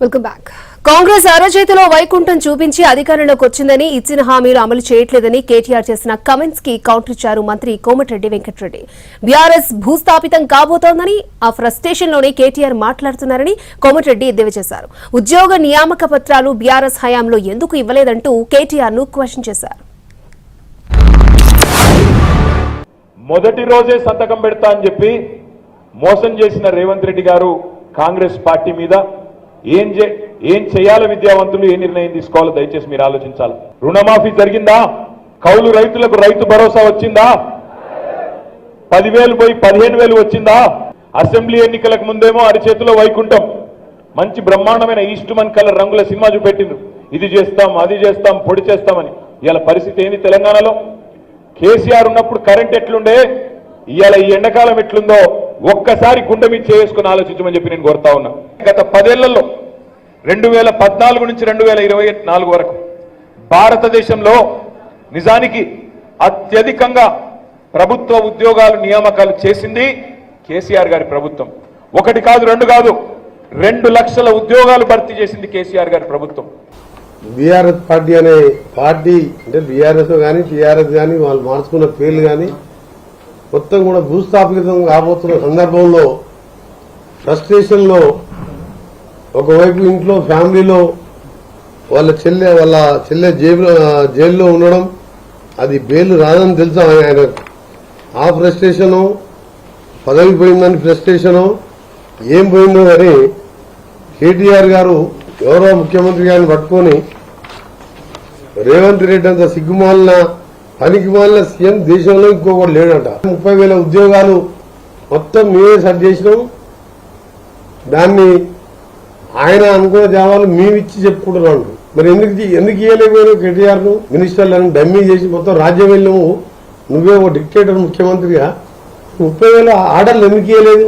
Welcome back. Congress అరచేతిలో వైకుంఠం చూపించి అధికారంలోకి వచ్చిందని ఇచ్చిన హామీలు అమలు చేయట్లేదని కేటీఆర్ చేసిన కమెంట్స్ కి కౌంటర్ ఇచ్చారు మంత్రి కోమటిరెడ్డి వెంకటరెడ్డి. బీఆర్ఎస్ భూస్థాపితం కాబోతోందని ఆ ఫ్రస్ట్రేషన్ లోనే కేటీఆర్ మాట్లాడుతున్నారని కోమటిరెడ్డి ఎద్దేవా చేశారు. ఉద్యోగ నియామక పత్రాలు బీఆర్ఎస్ హయాంలో ఎందుకు ఇవ్వలేదంటూ కేటీఆర్ ను క్వశ్చన్ చేశారు. మొదటి రోజే సంతకం పెడతా అని చెప్పి మోసం చేసిన రేవంత్ రెడ్డి గారు కాంగ్రెస్ పార్టీ మీద ఏం చేయాలి, విద్యావంతులు ఏ నిర్ణయం తీసుకోవాలో దయచేసి మీరు ఆలోచించాలి. రుణమాఫీ జరిగిందా? కౌలు రైతులకు రైతు భరోసా వచ్చిందా? 10,000 పోయి 15,000 వచ్చిందా? అసెంబ్లీ ఎన్నికలకు ముందేమో అరిచేతిలో వైకుంఠం మంచి బ్రహ్మాండమైన ఈస్ట్మన్ కలర్ రంగుల సినిమా చూపెట్టిండ్రు. ఇది చేస్తాం, అది చేస్తాం, పొడి చేస్తామని. ఇవాళ పరిస్థితి ఏంది తెలంగాణలో? కేసీఆర్ ఉన్నప్పుడు కరెంట్ ఎట్లుండే, ఇవాళ ఈ ఎండాకాలం ఎట్లుందో ఒక్కసారి గుండె మీద చేసుకుని ఆలోచించమని చెప్పి నేను కోరుతా ఉన్నా. గత 10 ఏళ్లలో 2014 నుంచి 2024 వరకు భారతదేశంలో నిజానికి అత్యధికంగా ప్రభుత్వ ఉద్యోగాలు నియామకాలు చేసింది కేసీఆర్ గారి ప్రభుత్వం. 1 కాదు 2 కాదు 2 లక్షల ఉద్యోగాలు భర్తీ చేసింది కేసీఆర్ గారి ప్రభుత్వం. బీఆర్ఎస్ పార్టీ అనే పార్టీ అంటే బీఆర్ఎస్ కానీ టీఆర్ఎస్ కానీ వాళ్ళు మార్చుకున్న పేర్లు కానీ మొత్తం కూడా భూస్థాపితం కాబోతున్న సందర్భంలో ఫ్రస్ట్రేషన్లో ఒకవైపు ఇంట్లో ఫ్యామిలీలో వాళ్ళ చెల్లె జైల్లో ఉండడం, అది బెయిల్ రాదని తెలుసు ఆయన. ఆ ఫ్రస్ట్రేషను, పదవి పోయిందని ఫ్రస్ట్రేషను, ఏం పోయిందో కానీ కేటీఆర్ గారు ఎవరో ముఖ్యమంత్రి గారిని పట్టుకొని రేవంత్ రెడ్డి అంత సిగ్గుమాలిన పనికి మాలిన సీఎం దేశంలో ఇంకొకటి లేడట. 30,000 ఉద్యోగాలు మొత్తం మేమే సెట్ చేసినాం. దాన్ని ఆయన అనుకున్న జావాలు మేమిచ్చి చెప్పుకుంటున్నాం. మరి ఎందుకు ఇవ్వలేకపోయినావు కేటీఆర్ ను? మినిస్టర్లను డమ్మీ చేసి మొత్తం రాజ్యం వెళ్ళాము. నువ్వే ఒక డిక్టేటర్ ముఖ్యమంత్రిగా 30,000 ఆర్డర్లు ఎందుకు ఇవ్వలేదు?